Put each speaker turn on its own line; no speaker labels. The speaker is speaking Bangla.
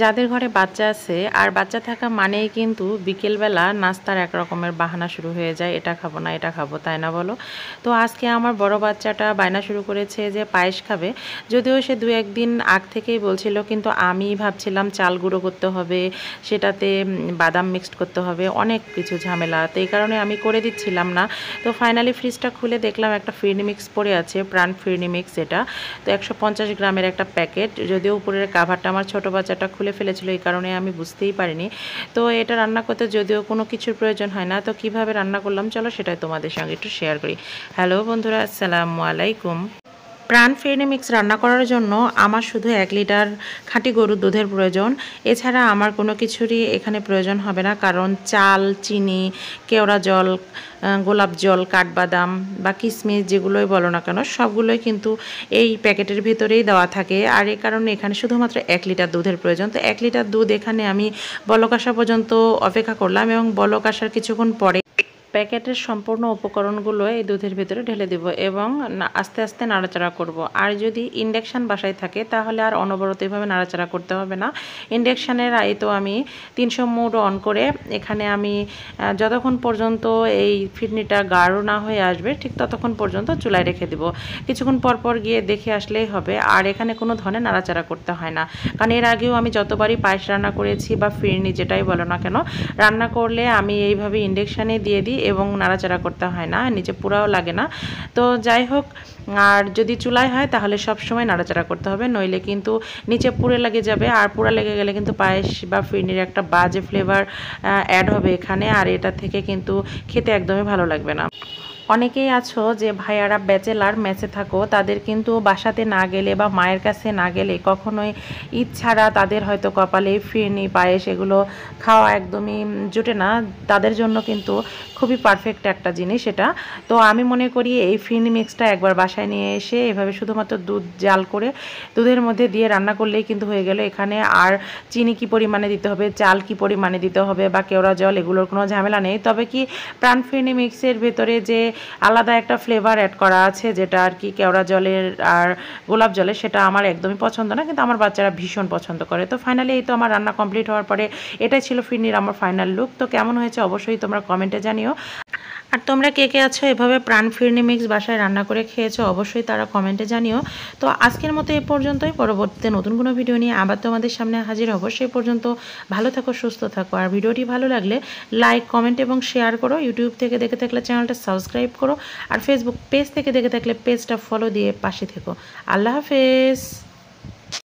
যাদের ঘরে বাচ্চা আছে আর বাচ্চা থাকা মানেই কিন্তু বিকেলবেলা নাস্তার এক রকমের বাহানা শুরু হয়ে যায়, এটা খাবো না এটা খাবো, তাই না বলো? তো আজকে আমার বড় বাচ্চাটা বায়না শুরু করেছে যে পায়েস খাবে। যদিও সে দু একদিন আগ থেকেই বলছিল, কিন্তু আমি ভাবছিলাম চাল গুঁড়ো করতে হবে, সেটাতে বাদাম মিক্সড করতে হবে, অনেক কিছু ঝামেলা, তো এই কারণে আমি করে দিচ্ছিলাম না। তো ফাইনালি ফ্রিজটা খুলে দেখলাম একটা ফিরনি মিক্স পড়ে আছে, প্রাণ ফিরনি মিক্স, এটা তো 150 গ্রামের একটা প্যাকেট। যদিও উপরের কাভারটা আমার ছোটো বাচ্চাটা খুলে ফেলেছিল, এই কারণে আমি বুঝতেই পারিনি। তো এটা রান্না করতে যদিও কোনো কিছুর প্রয়োজন হয় না, তো কিভাবে রান্না করলাম চলো সেটাই তোমাদের সঙ্গে একটু শেয়ার করি। হ্যালো বন্ধুরা, আসসালামু আলাইকুম। প্রাণ ফিরনি মিক্স রান্না করার জন্য আমার শুধু 1 লিটার খাঁটি গরুর দুধের প্রয়োজন। এছাড়া আমার কোনো কিছুরই এখানে প্রয়োজন হবে না, কারণ চাল, চিনি, কেওড়া জল, গোলাপ জল, কাঠবাদাম বা কিশমিশ যেগুলোই বলো না কেন সবগুলোই কিন্তু এই প্যাকেটের ভিতরেই দেওয়া থাকে। আর এই কারণে এখানে শুধুমাত্র 1 লিটার দুধের প্রয়োজন। তো 1 লিটার দুধ এখানে আমি বলক আসা পর্যন্ত অপেক্ষা করলাম, এবং বলক আসার কিছুক্ষণ পরে প্যাকেটের সম্পূর্ণ উপকরণগুলো এই দুধের ভিতরে ঢেলে দেব এবং আস্তে আস্তে নাড়াচাড়া করব। আর যদি ইন্ডাকশান বাসায় থাকে তাহলে আর অনবরত এভাবে নাড়াচাড়া করতে হবে না। ইন্ডাকশানের আই তো আমি 300 মোড অন করে এখানে আমি যতক্ষণ পর্যন্ত এই ফিরনিটা গাঢ় না হয়ে আসবে ঠিক ততক্ষণ পর্যন্ত চুলায় রেখে দেব। কিছুক্ষণ পর পর গিয়ে দেখে আসলেই হবে। আর এখানে কোনো ধরনের নাড়াচাড়া করতে হয় না, কারণ এর আগেও আমি যতবারই পায়েস রান্না করেছি বা ফিরনি যেটাই বলো না কেন রান্না করলে আমি এইভাবে ইন্ডাকশানে দিয়ে দিই এবং নাড়াচাড়া করতে হয় না, নিচে পুরাও লাগে না। তো যাই হোক, আর যদি চুলায় হয় তাহলে সব সময় নাড়াচাড়া করতে হবে, নইলে কিন্তু নিচে পুড়ে লেগে যাবে। আর পুড়া লেগে গেলে কিন্তু পায়েস বা ফিরনির একটা বাজে ফ্লেভার অ্যাড হবে এখানে, আর এটা থেকে কিন্তু খেতে একদমই ভালো লাগবে না। অনেকেই আছো যে ভাইয়ারা ব্যাচেলার মেসে থাকো, তাদের কিন্তু বাসাতে না গেলে বা মায়ের কাছে না গেলে কখনোই ঈদ ছাড়া তাদের হয়তো কপালে ফিরনি, পায়েস এগুলো খাওয়া একদমই জুটে না। তাদের জন্য কিন্তু খুবই পারফেক্ট একটা জিনিস এটা। তো আমি মনে করি এই ফিরনি মিক্সটা একবার বাসায় নিয়ে এসে এভাবে শুধুমাত্র দুধ জাল করে দুধের মধ্যে দিয়ে রান্না করলেই কিন্তু হয়ে গেল। এখানে আর চিনি কী পরিমাণে দিতে হবে, চাল কী পরিমাণে দিতে হবে বা কেওড়া জল এগুলোর কোনো ঝামেলা নেই। তবে কি প্রাণ ফিরনি মিক্সের ভেতরে যে আলাদা একটা ফ্লেভার অ্যাড করা আছে, যেটা আর কি কেওড়া জলের আর গোলাপ জলের, সেটা আমার একদমই পছন্দ না, কিন্তু আমার বাচ্চারা ভীষণ পছন্দ করে। তো ফাইনালি এই তো আমার রান্না কমপ্লিট হওয়ার পরে এটাই ছিল ফিরনির আমার ফাইনাল লুক। তো কেমন হয়েছে অবশ্যই তোমরা কমেন্টে জানিও। আর তোমরা কে কে আছো এভাবে প্রাণ ফিরনি মিক্স বাসায় রান্না করে খেয়েছো অবশ্যই তারা কমেন্টে জানিও। তো আজকের মতো এ পর্যন্তই, পরবর্তীতে নতুন কোনো ভিডিও নিয়ে আবার তোমাদের সামনে হাজির হব। সেই পর্যন্ত ভালো থাকো, সুস্থ থাকো। আর ভিডিওটি ভালো লাগলে লাইক, কমেন্ট এবং শেয়ার করো। ইউটিউব থেকে দেখে থাকলে চ্যানেলটা সাবস্ক্রাইব করো, আর ফেসবুক পেজ থেকে দেখে থাকলে পেজটা ফলো দিয়ে পাশে থেকো। আল্লাহ হাফেজ।